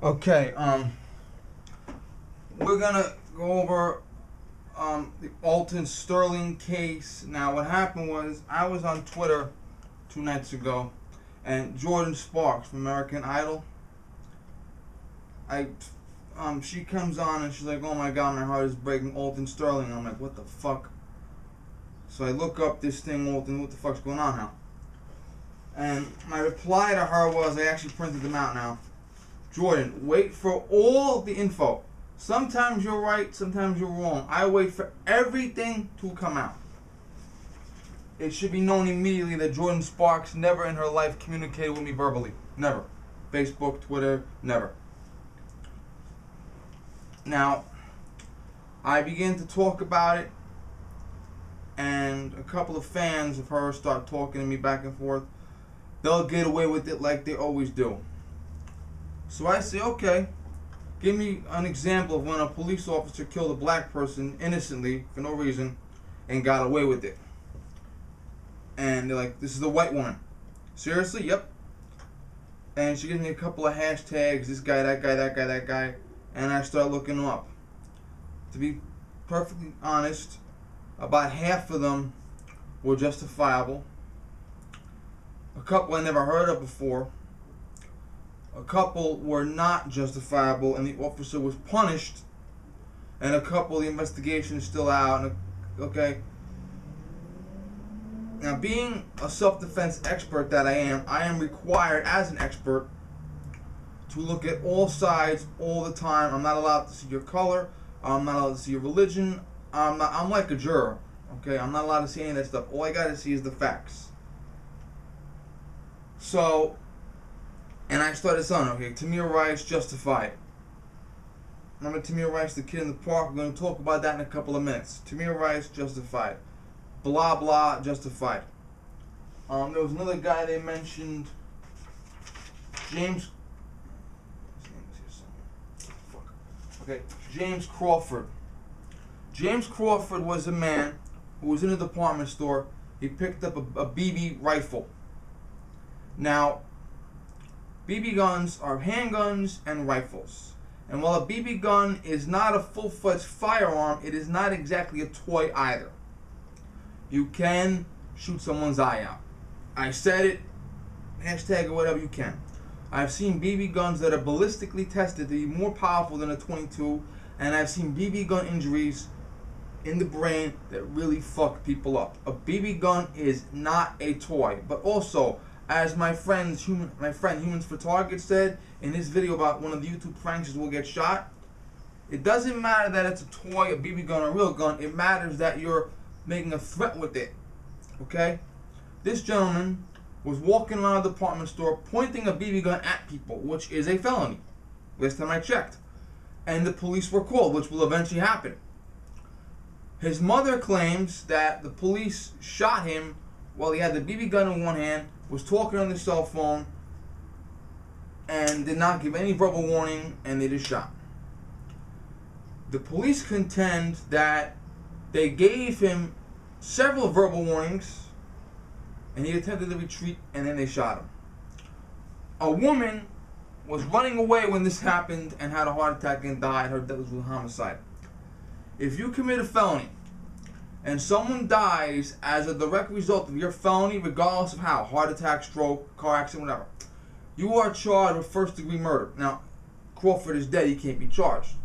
Okay, we're gonna go over the Alton Sterling case. Now, what happened was I was on Twitter 2 nights ago, and Jordan Sparks from American Idol, she comes on and she's like, "Oh my God, my heart is breaking, Alton Sterling." I'm like, "What the fuck?" So I look up this thing, Alton. What the fuck's going on now? And my reply to her was, I actually printed them out now. Jordan, wait for all the info. Sometimes you're right, sometimes you're wrong. I wait for everything to come out. It should be known immediately that Jordan Sparks never in her life communicated with me verbally. Never. Facebook, Twitter, never. Now, I began to talk about it, and a couple of fans of hers start talking to me back and forth. They'll get away with it like they always do. So I say, okay, give me an example of when a police officer killed a black person innocently for no reason and got away with it. And they're like, this is a white woman. Seriously? Yep. And she gives me a couple of hashtags, this guy, that guy, that guy, that guy, and I start looking them up. To be perfectly honest, about half of them were justifiable. A couple I never heard of before. A couple were not justifiable and the officer was punished. And a couple, the investigation is still out. Okay. Now, being a self-defense expert that I am required as an expert to look at all sides all the time. I'm not allowed to see your color. I'm not allowed to see your religion. I'm like a juror. Okay, I'm not allowed to see any of that stuff. All I got to see is the facts. So, and I started saying, okay, Tamir Rice, justified. Remember Tamir Rice, the kid in the park? We're going to talk about that in a couple of minutes. Tamir Rice, justified. Blah, blah, justified. There was another guy they mentioned, James. Okay, James Crawford. James Crawford was a man who was in a department store. He picked up a BB rifle. Now, BB guns are handguns and rifles. And while a BB gun is not a full-fledged firearm, it is not exactly a toy either. You can shoot someone's eye out. I said it, hashtag or whatever you can. I've seen BB guns that are ballistically tested to be more powerful than a .22, and I've seen BB gun injuries in the brain that really fuck people up. A BB gun is not a toy, but also, as my friend Humans for Target said in his video about one of the YouTube pranksters will get shot, it doesn't matter that it's a toy, a BB gun, or a real gun. It matters that you're making a threat with it. Okay? This gentleman was walking around a department store pointing a BB gun at people, which is a felony. Last time I checked. And the police were called, which will eventually happen. His mother claims that the police shot him while he had the BB gun in one hand, was talking on the cell phone, and did not give any verbal warning, and they just shot. The police contend that they gave him several verbal warnings, and he attempted to retreat, and then they shot him. A woman was running away when this happened and had a heart attack and died. Her death was a homicide. If you commit a felony and someone dies as a direct result of your felony, regardless of how, heart attack, stroke, car accident, whatever, you are charged with first-degree murder. Now, Crawford is dead. He can't be charged.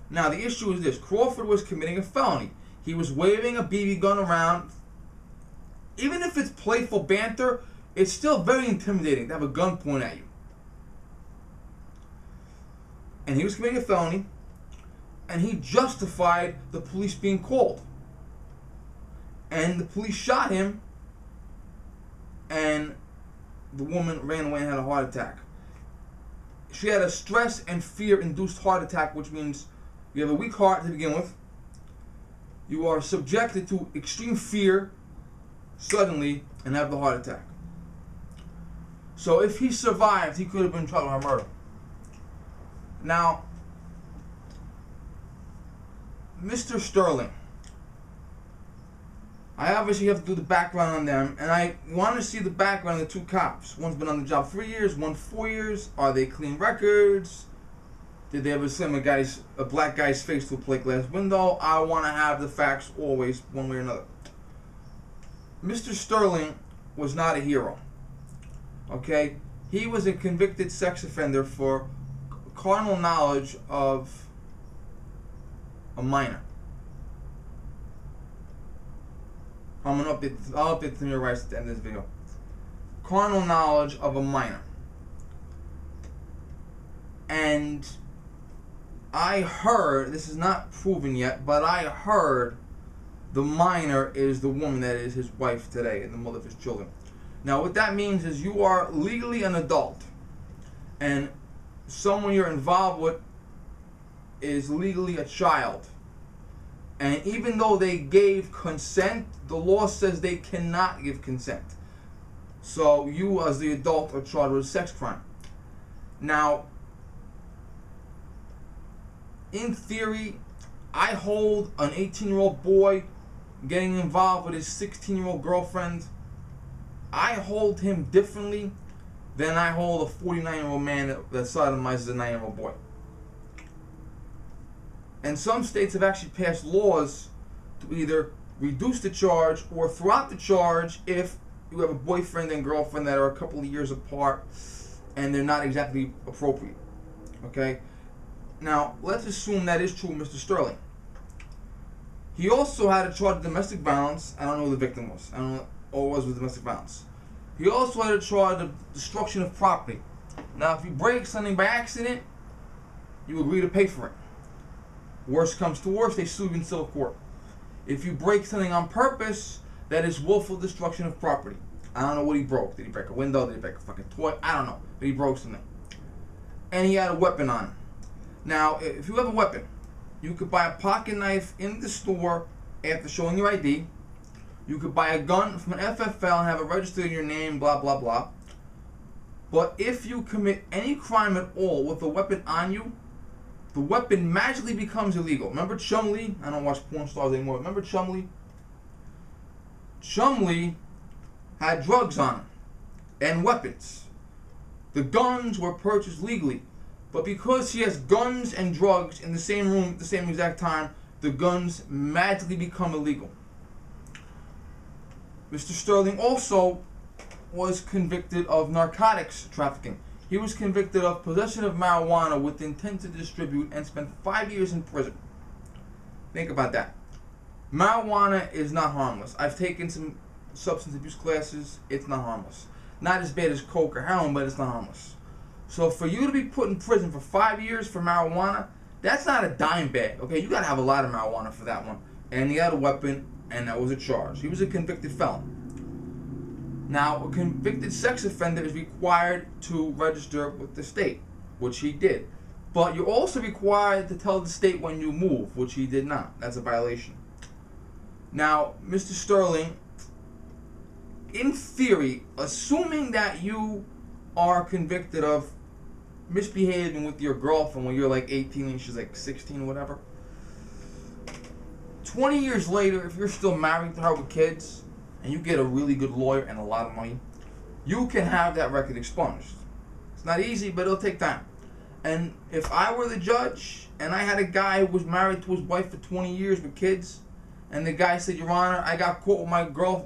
Now, the issue is this. Crawford was committing a felony. He was waving a BB gun around. Even if it's playful banter, it's still very intimidating to have a gun point at you. And he was committing a felony, and he justified the police being called. And the police shot him, and the woman ran away and had a heart attack. She had a stress and fear-induced heart attack, which means you have a weak heart to begin with. You are subjected to extreme fear suddenly and have the heart attack. So if he survived, he could have been tried for murder. Now, Mr. Sterling, I obviously have to do the background on them, and I want to see the background of the two cops. One's been on the job 3 years, one 4 years. Are they clean records? Did they ever slam a black guy's face to a plate glass window? I want to have the facts always, one way or another. Mr. Sterling was not a hero. Okay? He was a convicted sex offender for carnal knowledge of a minor. I'll update the mirror rights at the end of this video. Carnal knowledge of a minor. And I heard, this is not proven yet, but I heard the minor is the woman that is his wife today and the mother of his children. Now what that means is you are legally an adult and someone you're involved with is legally a child. And even though they gave consent, the law says they cannot give consent. So you as the adult are charged with a sex crime. Now, in theory, I hold an 18-year-old boy getting involved with his 16-year-old girlfriend. I hold him differently than I hold a 49-year-old man that sodomizes a 9-year-old boy. And some states have actually passed laws to either reduce the charge or throw out the charge if you have a boyfriend and girlfriend that are a couple of years apart and they're not exactly appropriate. Okay? Now, let's assume that is true of Mr. Sterling. He also had a charge of domestic violence. I don't know who the victim was. I don't know all it was with domestic violence. He also had a charge of destruction of property. Now, if you break something by accident, you agree to pay for it. Worst comes to worst, they sue you in civil court. If you break something on purpose, that is willful destruction of property. I don't know what he broke. Did he break a window? Did he break a fucking toy? I don't know. But he broke something. And he had a weapon on him. Now, if you have a weapon, you could buy a pocket knife in the store after showing your ID. You could buy a gun from an FFL and have it registered in your name, blah, blah, blah. But if you commit any crime at all with a weapon on you, the weapon magically becomes illegal. Remember Chumlee? I don't watch porn stars anymore. Remember Chumlee? Chumlee had drugs on him and weapons. The guns were purchased legally. But because he has guns and drugs in the same room at the same exact time, the guns magically become illegal. Mr. Sterling also was convicted of narcotics trafficking. He was convicted of possession of marijuana with intent to distribute and spent 5 years in prison. Think about that. Marijuana is not harmless. I've taken some substance abuse classes. It's not harmless. Not as bad as coke or heroin, but it's not harmless. So for you to be put in prison for 5 years for marijuana, that's not a dime bag. Okay, you gotta have a lot of marijuana for that one. And he had a weapon, and that was a charge. He was a convicted felon. Now, a convicted sex offender is required to register with the state, which he did. But you're also required to tell the state when you move, which he did not. That's a violation. Now, Mr. Sterling, in theory, assuming that you are convicted of misbehaving with your girlfriend when you're like 18 and she's like 16 or whatever, 20 years later, if you're still married to her with kids, and you get a really good lawyer and a lot of money, you can have that record expunged. It's not easy, but it'll take time. And if I were the judge, and I had a guy who was married to his wife for 20 years with kids, and the guy said, Your Honor, I got caught with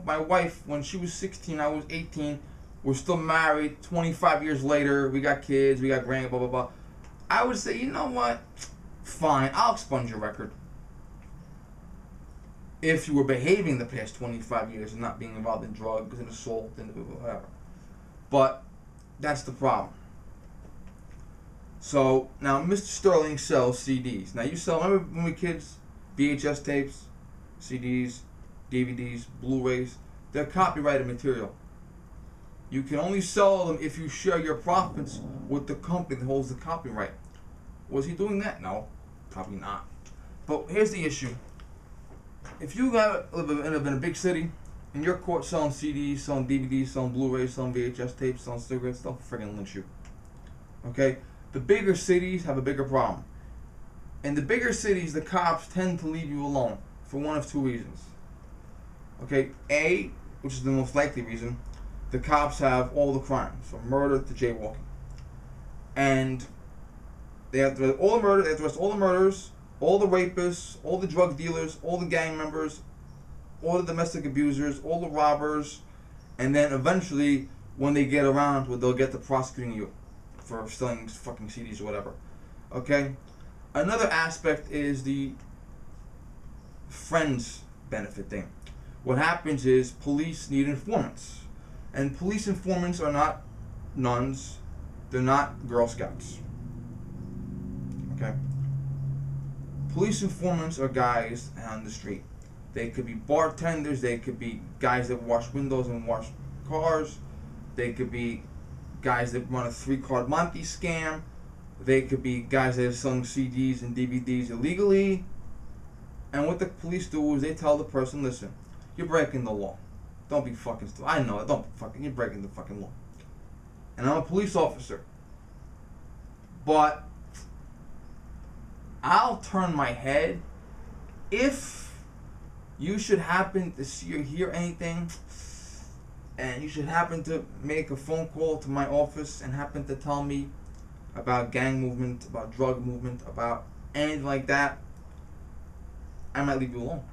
my wife when she was 16, I was 18, we're still married, 25 years later, we got kids, we got grand, blah, blah, blah. I would say, you know what? Fine, I'll expunge your record. If you were behaving the past 25 years and not being involved in drugs and assault and whatever. But that's the problem. So now Mr. Sterling sells CDs. Now you sell, remember when we were kids, VHS tapes, CDs, DVDs, Blu-rays, they're copyrighted material. You can only sell them if you share your profits with the company that holds the copyright. Was he doing that? No, probably not. But here's the issue. If you live in a big city and you're caught selling CDs, selling DVDs, selling Blu-rays, selling VHS tapes, selling cigarettes, they'll friggin' lynch you. Okay? The bigger cities have a bigger problem. In the bigger cities, the cops tend to leave you alone for one of two reasons. Okay? A, which is the most likely reason, the cops have all the crimes, from murder to jaywalking. And They have to arrest all the murder. They have to arrest all the murderers, all the rapists, all the drug dealers, all the gang members, all the domestic abusers, all the robbers, and then eventually, when they get around, they'll get to prosecuting you for stealing fucking CDs or whatever. Okay? Another aspect is the friends benefit thing. What happens is police need informants. And police informants are not nuns. They're not Girl Scouts. Okay? Police informants are guys on the street. They could be bartenders. They could be guys that wash windows and wash cars. They could be guys that run a 3-card Monte scam. They could be guys that are selling CDs and DVDs illegally. And what the police do is they tell the person, listen, you're breaking the law. Don't be fucking stupid. I know it. You're breaking the fucking law. And I'm a police officer. But I'll turn my head if you should happen to see or hear anything, and you should happen to make a phone call to my office and happen to tell me about gang movement, about drug movement, about anything like that, I might leave you alone.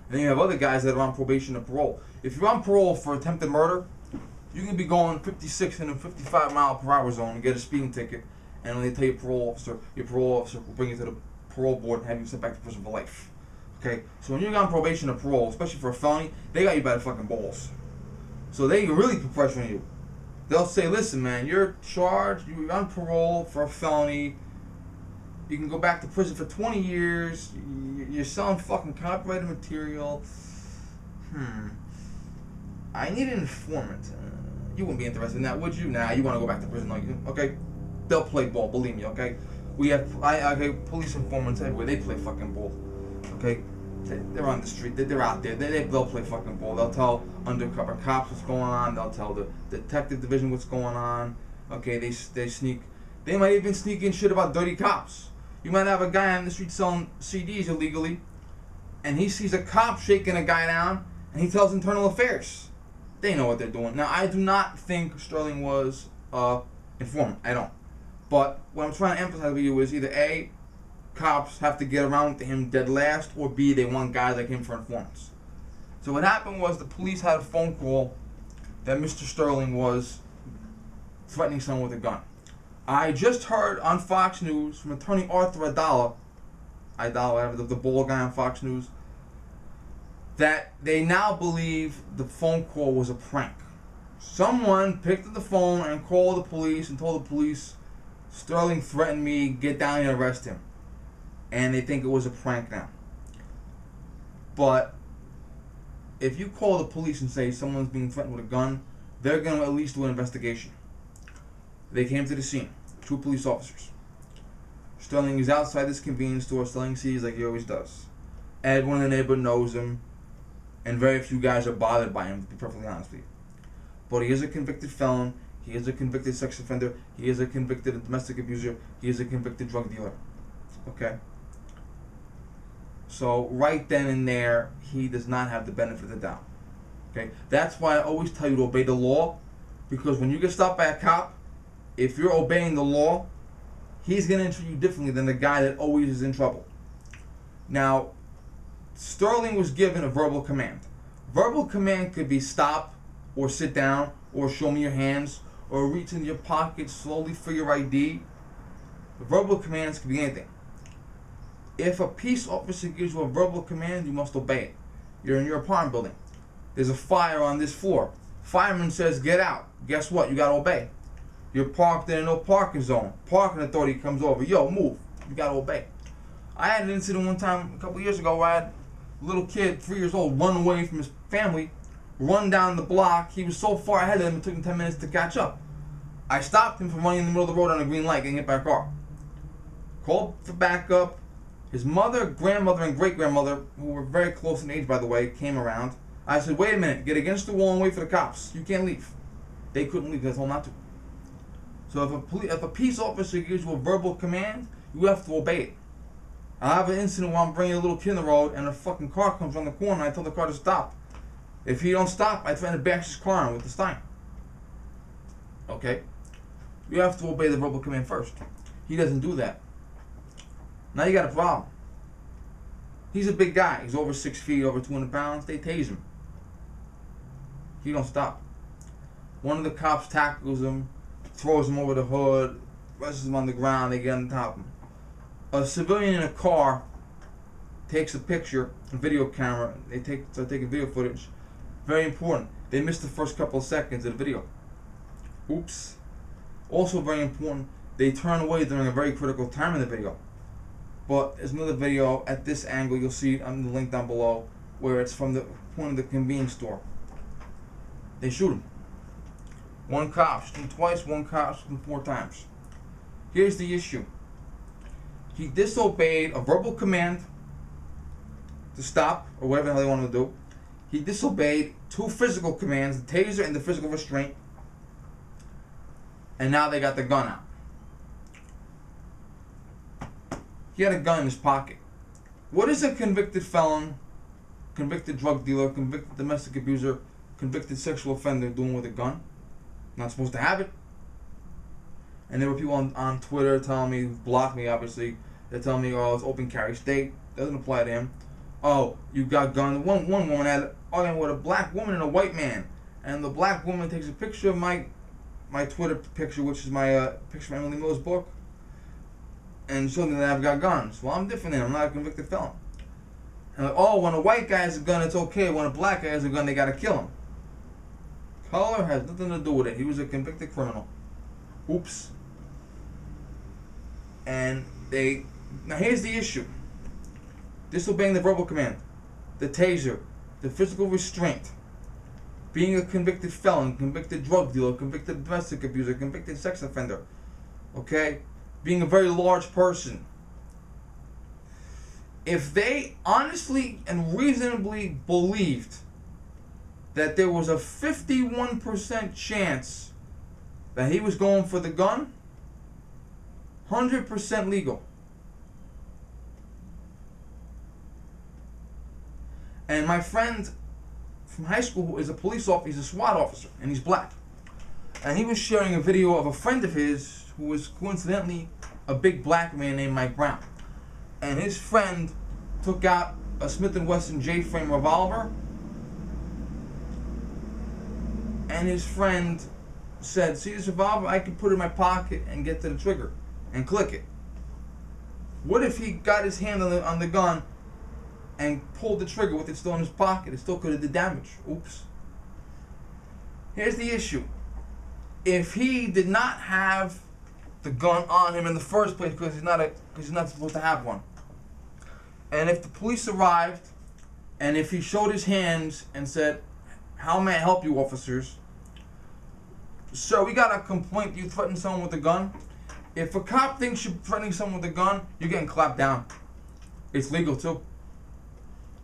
And then you have other guys that are on probation or parole. If you're on parole for attempted murder, you can be going 56 in a 55-mile-per-hour zone and get a speeding ticket, and when they tell your parole officer will bring you to the parole board and have you sent back to prison for life. Okay? So when you're on probation or parole, especially for a felony, they got you by the fucking balls. So they really put pressure on you. They'll say, listen, man, you're charged, you're on parole for a felony, you can go back to prison for 20 years, you're selling fucking copyrighted material. I need an informant. You wouldn't be interested in that, would you? Nah, you want to go back to prison, like, okay? They'll play ball, believe me, okay? We have police informants everywhere, they play fucking ball, okay? They're on the street, they're out there, they'll play fucking ball. They'll tell undercover cops what's going on, they'll tell the detective division what's going on, okay? They might even sneak in shit about dirty cops. You might have a guy on the street selling CDs illegally, and he sees a cop shaking a guy down, and he tells internal affairs. They know what they're doing. Now, I do not think Sterling was informant. I don't. But what I'm trying to emphasize with you is either A, cops have to get around to him dead last, or B, they want guys like him for informants. So what happened was the police had a phone call that Mr. Sterling was threatening someone with a gun. I just heard on Fox News from attorney Arthur Idala, the bald guy on Fox News, that they now believe the phone call was a prank. Someone picked up the phone and called the police and told the police, Sterling threatened me, get down and arrest him. And they think it was a prank now. But if you call the police and say someone's being threatened with a gun, they're going to at least do an investigation. They came to the scene, 2 police officers. Sterling is outside this convenience store selling CDs like he always does. Everyone in the neighborhood knows him, and very few guys are bothered by him, to be perfectly honest with you. But he is a convicted felon, he is a convicted sex offender, he is a convicted domestic abuser, he is a convicted drug dealer. Okay? So right then and there, he does not have the benefit of the doubt. Okay? That's why I always tell you to obey the law, because when you get stopped by a cop, if you're obeying the law, he's going to treat you differently than the guy that always is in trouble. Now, Sterling was given a verbal command. Verbal command could be stop, or sit down, or show me your hands, or reach into your pocket slowly for your ID. Verbal commands could be anything. If a peace officer gives you a verbal command, you must obey it. You're in your apartment building. There's a fire on this floor. Fireman says, get out. Guess what? You got to obey. You're parked in a no parking zone. Parking authority comes over. Yo, move. You got to obey. I had an incident one time a couple years ago where I had a little kid, 3 years old, run away from his family, run down the block. He was so far ahead of him, it took him 10 minutes to catch up. I stopped him from running in the middle of the road on a green light, getting hit by a car. Called for backup. His mother, grandmother, and great-grandmother, who were very close in age, by the way, came around. I said, wait a minute, get against the wall and wait for the cops. You can't leave. They couldn't leave, they told not to. So if a peace officer gives you a verbal command, you have to obey it. I have an incident where I'm bringing a little kid on the road and a fucking car comes around the corner and I tell the car to stop. If he don't stop, I threaten to bash his car in with the stein. Okay? You have to obey the verbal command first. He doesn't do that. Now you got a problem. He's a big guy. He's over 6 feet, over 200 pounds. They tase him. He don't stop. One of the cops tackles him, throws him over the hood, presses him on the ground. They get on top of him. A civilian in a car takes a picture, a video camera. They start taking video footage. Very important. They missed the first couple of seconds of the video. Oops. Also very important. They turn away during a very critical time in the video. But there's another video at this angle. You'll see it on the link down below, where it's from the point of the convenience store. They shoot him. One cop shoots him twice. One cop shoots him 4 times. Here's the issue. He disobeyed a verbal command to stop, or whatever the hell they wanted to do. He disobeyed 2 physical commands, the taser and the physical restraint. And now they got the gun out. He had a gun in his pocket. What is a convicted felon, convicted drug dealer, convicted domestic abuser, convicted sexual offender doing with a gun? Not supposed to have it. And there were people on Twitter telling me, who blocked me obviously, they're telling me, oh, it's open carry state. Doesn't apply to him. Oh, you got guns. One woman had an argument with a black woman and a white man. And the black woman takes a picture of my Twitter picture, which is my picture from Emily Miller's book, and showed me that I've got guns. Well, I'm different than him. I'm not a convicted felon. And like, oh, when a white guy has a gun, it's okay. When a black guy has a gun, they gotta kill him. Color has nothing to do with it. He was a convicted criminal. Oops. And now here's the issue. Disobeying the verbal command, the taser, the physical restraint, being a convicted felon, convicted drug dealer, convicted domestic abuser, convicted sex offender, okay? Being a very large person. If they honestly and reasonably believed that there was a 51% chance that he was going for the gun, 100% legal. And my friend from high school who is a police officer, he's a SWAT officer, and he's black. And he was sharing a video of a friend of his who was coincidentally a big black man named Mike Brown. And his friend took out a Smith & Wesson J-frame revolver, and his friend said, see this revolver? I can put it in my pocket and get to the trigger and click it. What if he got his hand on the gun and pulled the trigger with it still in his pocket? It still could have did damage. Oops. Here's the issue. If he did not have the gun on him in the first place because he's not supposed to have one, and if the police arrived, and if he showed his hands and said, how may I help you, officers? Sir, we got a complaint. You threatened someone with a gun. If a cop thinks you're threatening someone with a gun, you're getting clapped down. It's legal too.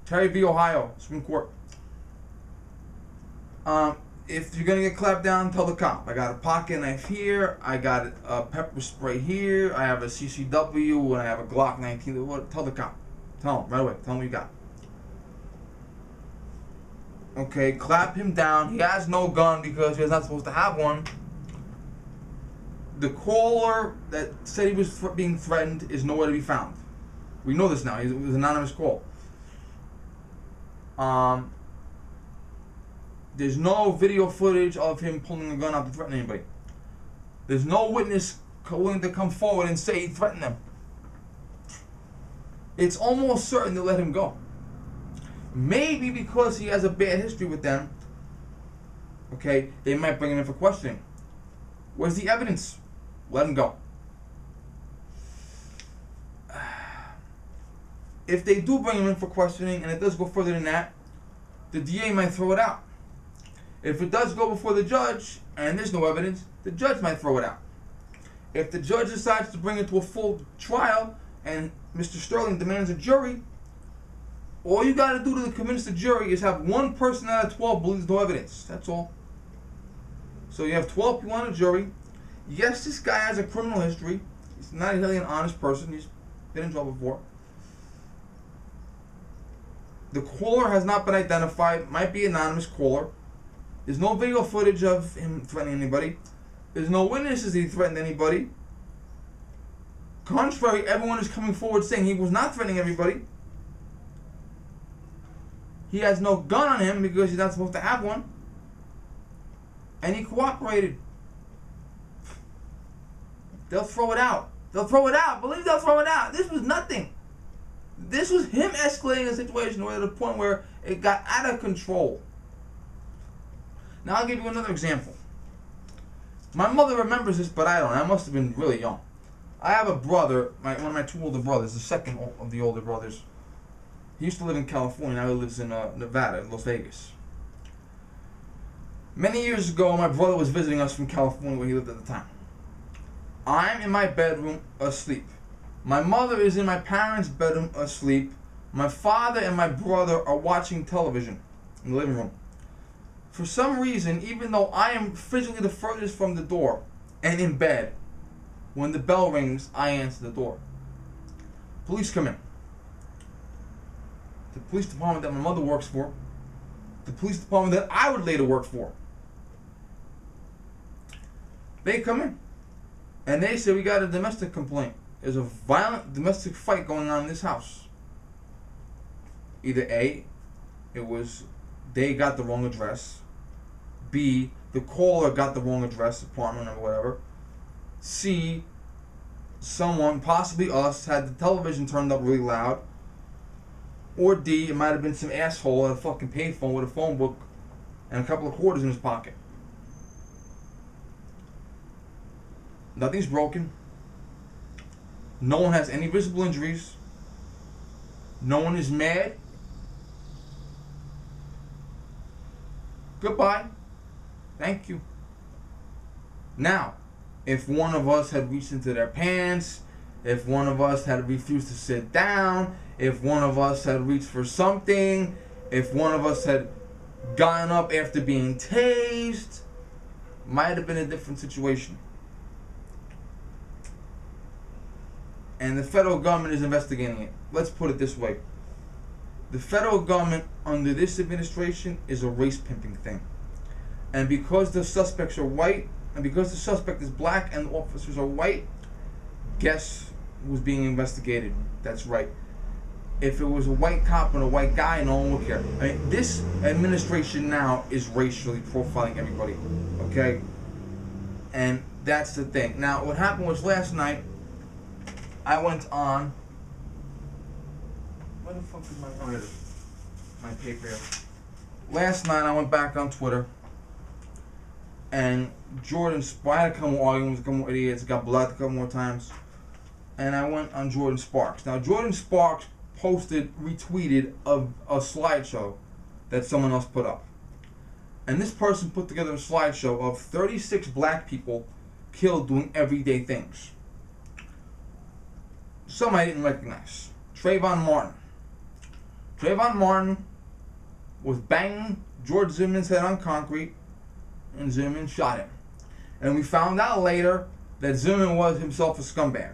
Terry v. Ohio, Supreme Court. If you're gonna get clapped down, tell the cop. I got a pocket knife here. I got a pepper spray here. I have a CCW and I have a Glock 19. Tell the cop. Tell him right away. Tell him what you got. Okay, clap him down. He has no gun because he's not supposed to have one. The caller that said he was being threatened is nowhere to be found. We know this now. It was an anonymous call. There's no video footage of him pulling a gun out to threaten anybody. There's no witness willing to come forward and say he threatened them. It's almost certain to let him go. Maybe because he has a bad history with them, okay, they might bring him in for questioning. Where's the evidence? Let him go. If they do bring him in for questioning and it does go further than that, the DA might throw it out. If it does go before the judge and there's no evidence, the judge might throw it out. If the judge decides to bring it to a full trial and Mr. Sterling demands a jury, all you got to do to convince the jury is have one person out of 12 believes no evidence. That's all. So you have 12 people on a jury. Yes, this guy has a criminal history. He's not really an honest person. He's been in trouble before. The caller has not been identified. Might be an anonymous caller. There's no video footage of him threatening anybody. There's no witnesses that he threatened anybody. Contrary, everyone is coming forward saying he was not threatening everybody. He has no gun on him because he's not supposed to have one. And he cooperated. They'll throw it out. They'll throw it out. Believe they'll throw it out. This was nothing. This was him escalating the situation to the point where it got out of control. Now I'll give you another example. My mother remembers this, but I don't. I must have been really young. I have a brother, one of my two older brothers, the second of the older brothers. He used to live in California. Now he lives in Nevada, Las Vegas. Many years ago, my brother was visiting us from California where he lived at the time. I'm in my bedroom asleep. My mother is in my parents' bedroom asleep. My father and my brother are watching television in the living room. For some reason, even though I am physically the furthest from the door and in bed, when the bell rings, I answer the door. Police come in. The police department that my mother works for, the police department that I would later work for. They come in and they say, we got a domestic complaint. There's a violent domestic fight going on in this house. Either A, it was they got the wrong address. B, the caller got the wrong address, apartment or whatever. C, someone, possibly us, had the television turned up really loud. Or D, it might have been some asshole at a fucking payphone with a phone book and a couple of quarters in his pocket. Nothing's broken. No one has any visible injuries. No one is mad. Goodbye. Thank you. Now, if one of us had reached into their pants, if one of us had refused to sit down, if one of us had reached for something, if one of us had gotten up after being tased, might have been a different situation. And the federal government is investigating it. Let's put it this way. The federal government under this administration is a race pimping thing. And because the suspects are white, and because the suspect is black and the officers are white, guess who's being investigated? That's right. If it was a white cop and a white guy, no one would care. I mean, this administration now is racially profiling everybody. Okay? And that's the thing. Now, what happened was last night, I went on. Where the fuck is my? Oh, here it is. My paper here. Last night I went back on Twitter, and Jordan. I had a couple more arguments, a couple more idiots. Got blocked a couple more times, and I went on Jordan Sparks. Now Jordan Sparks retweeted a slideshow that someone else put up, and this person put together a slideshow of 36 black people killed doing everyday things. Some I didn't recognize. Trayvon Martin. Trayvon Martin was banging George Zimmerman's head on concrete, and Zimmerman shot him. And we found out later that Zimmerman was himself a scumbag.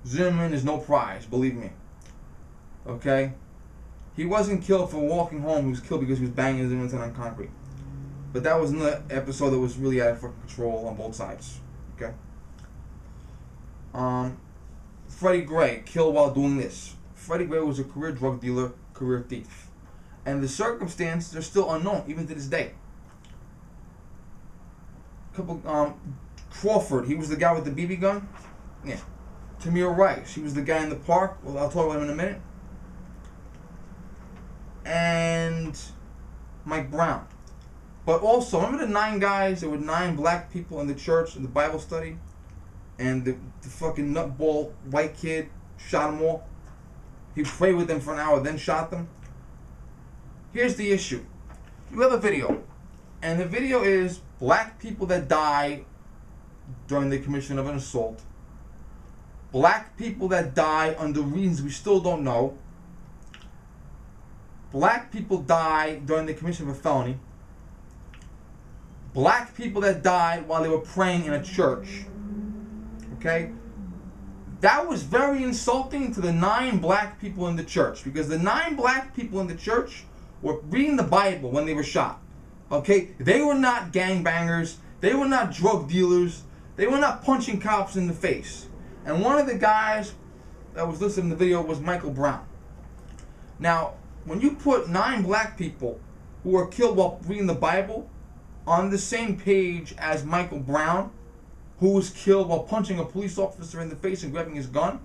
Zimmerman is no prize, believe me. Okay? He wasn't killed for walking home, he was killed because he was banging Zimmerman's head on concrete. But that was another episode that was really out of fucking control on both sides. Okay? Freddie Gray, killed while doing this. Freddie Gray was a career drug dealer, career thief. And the circumstances are still unknown, even to this day. Crawford, he was the guy with the BB gun. Yeah. Tamir Rice, he was the guy in the park. Well, I'll talk about him in a minute. And Mike Brown. But also, remember the 9 guys? There were 9 black people in the church, in the Bible study? And the fucking nutball white kid shot them all. He prayed with them for an hour, then shot them. Here's the issue. You have a video. And the video is black people that die during the commission of an assault. Black people that die under reasons we still don't know. Black people die during the commission of a felony. Black people that died while they were praying in a church. Okay? That was very insulting to the 9 black people in the church, because the 9 black people in the church were reading the Bible when they were shot. Okay? They were not gangbangers. They were not drug dealers. They were not punching cops in the face. And one of the guys that was listed in the video was Michael Brown. Now, when you put 9 black people who were killed while reading the Bible on the same page as Michael Brown, who was killed while punching a police officer in the face and grabbing his gun,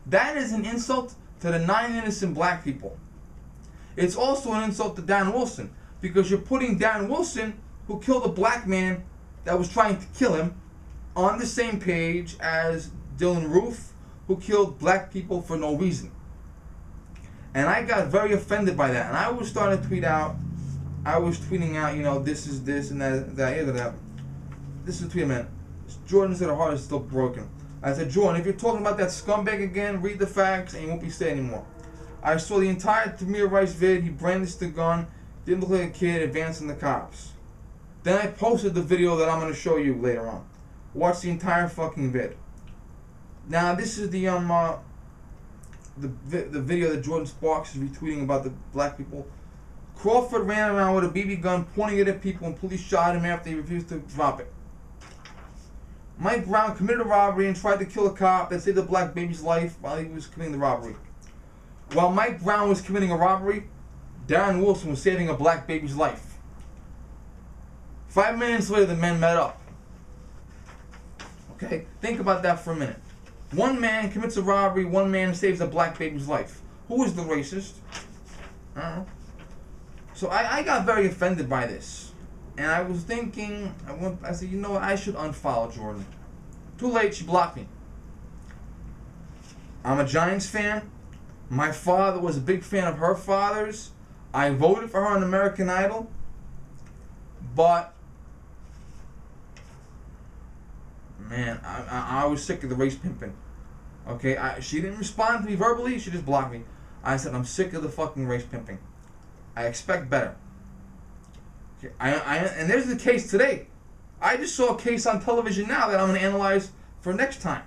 that is an insult to the 9 innocent black people. It's also an insult to Dan Wilson, because you're putting Dan Wilson, who killed a black man that was trying to kill him, on the same page as Dylan Roof, who killed black people for no reason. And I got very offended by that. And I was starting to tweet out, you know, this is this and that. This is a tweet, man. Jordan said her heart is still broken. I said, Jordan, if you're talking about that scumbag again, read the facts and you won't be staying anymore. I saw the entire Tamir Rice vid. He brandished the gun, didn't look like a kid, advancing the cops. Then I posted the video that I'm going to show you later on. Watch the entire fucking vid. Now this is the video that Jordan Sparks is retweeting about the black people. Crawford ran around with a BB gun, pointing it at people, and police shot him after he refused to drop it. Mike Brown committed a robbery and tried to kill a cop that saved a black baby's life while he was committing the robbery. While Mike Brown was committing a robbery, Darren Wilson was saving a black baby's life. 5 minutes later, the men met up. Okay, think about that for a minute. One man commits a robbery, one man saves a black baby's life. Who is the racist? I don't know. So I got very offended by this. And I was thinking, I said, you know what, I should unfollow Jordan. Too late, she blocked me. I'm a Giants fan. My father was a big fan of her father's. I voted for her on American Idol. But, man, I was sick of the race pimping. Okay, she didn't respond to me verbally, she just blocked me. I said, I'm sick of the fucking race pimping. I expect better. Okay, and there's the case today. I just saw a case on television now that I'm going to analyze for next time.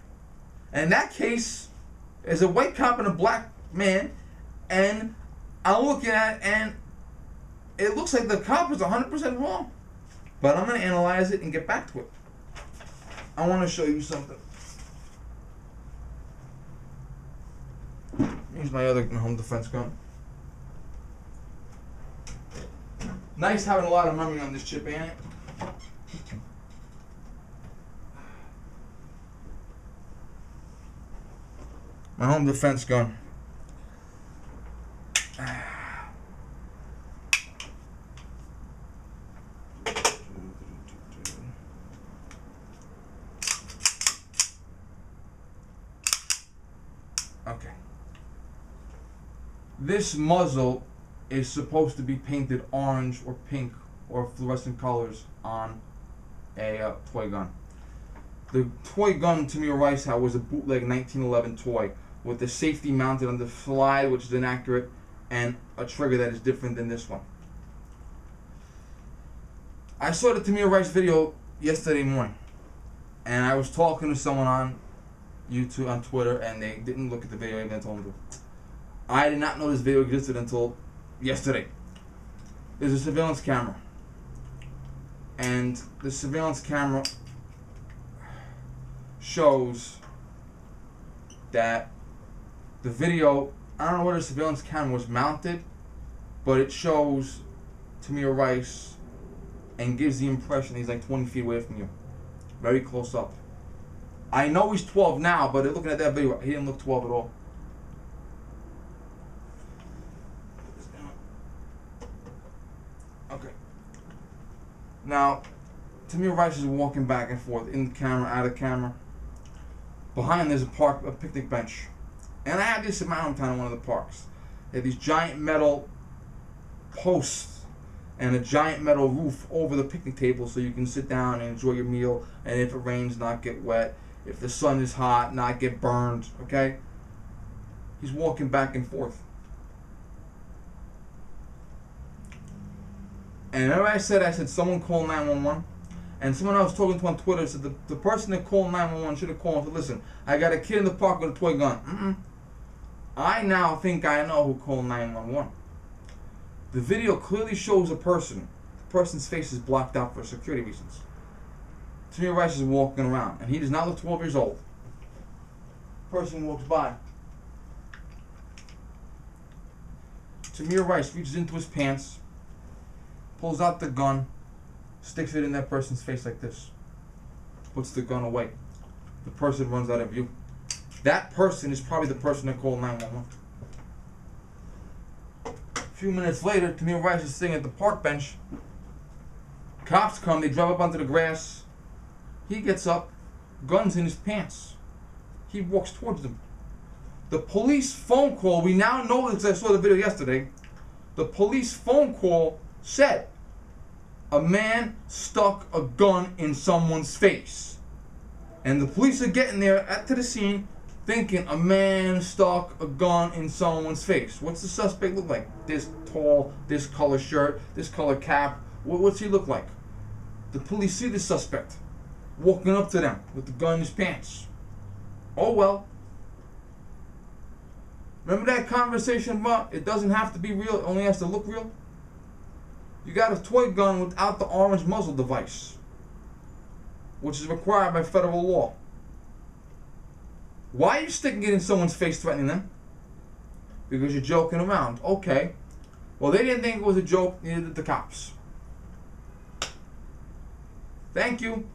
And that case is a white cop and a black man. And I'm looking at it and it looks like the cop was 100% wrong. But I'm going to analyze it and get back to it. I want to show you something. Here's my other home defense gun. Nice having a lot of memory on this chip, ain't it? My home defense gun. Okay. This muzzle is supposed to be painted orange or pink or fluorescent colors on a toy gun. The toy gun Tamir Rice had was a bootleg 1911 toy with the safety mounted on the slide, which is inaccurate, and a trigger that is different than this one. I saw the Tamir Rice video yesterday morning, and I was talking to someone on YouTube, on Twitter, and they didn't look at the video even I told them to. I did not know this video existed until yesterday. There's a surveillance camera, and the surveillance camera shows that the video, I don't know where the surveillance camera was mounted, but it shows Tamir Rice and gives the impression he's like 20 feet away from you, very close up. I know he's 12 now, but looking at that video, he didn't look 12 at all. Okay. Now, Tamir Rice is walking back and forth in the camera, out of camera. Behind there's a picnic bench. And I had this in my hometown in one of the parks. They have these giant metal posts and a giant metal roof over the picnic table so you can sit down and enjoy your meal, and if it rains, not get wet. If the sun is hot, not get burned, okay? He's walking back and forth. And remember I said someone call 911? And someone I was talking to on Twitter said the person that called 911 should have called and said, listen, I got a kid in the park with a toy gun. I now think I know who called 911. The video clearly shows a person. The person's face is blocked out for security reasons. Tamir Rice is walking around, and he does not look 12 years old. Person walks by. Tamir Rice reaches into his pants, pulls out the gun, sticks it in that person's face like this, puts the gun away. The person runs out of view. That person is probably the person that called 911. A few minutes later, Tamir Rice is sitting at the park bench. Cops come, they drive up onto the grass. He gets up, guns in his pants. He walks towards them. The police phone call, we now know this, I saw the video yesterday. The police phone call said a man stuck a gun in someone's face. And the police are getting there to the scene thinking a man stuck a gun in someone's face. What's the suspect look like? This tall, this color shirt, this color cap. What's he look like? The police see the suspect walking up to them with the gun in his pants. Oh well. Remember that conversation about it doesn't have to be real, it only has to look real? You got a toy gun without the orange muzzle device, which is required by federal law. Why are you sticking it in someone's face threatening them? Because you're joking around. Okay. Well, they didn't think it was a joke, neither did the cops. Thank you.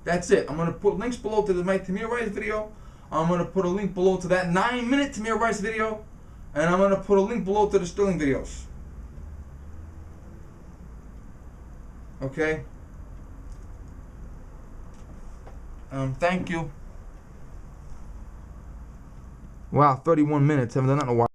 That's it. I'm going to put links below to my Tamir Rice video. I'm going to put a link below to that 9-minute Tamir Rice video. And I'm going to put a link below to the Sterling videos. Okay? Thank you. Wow, 31 minutes. Haven't done that in a while.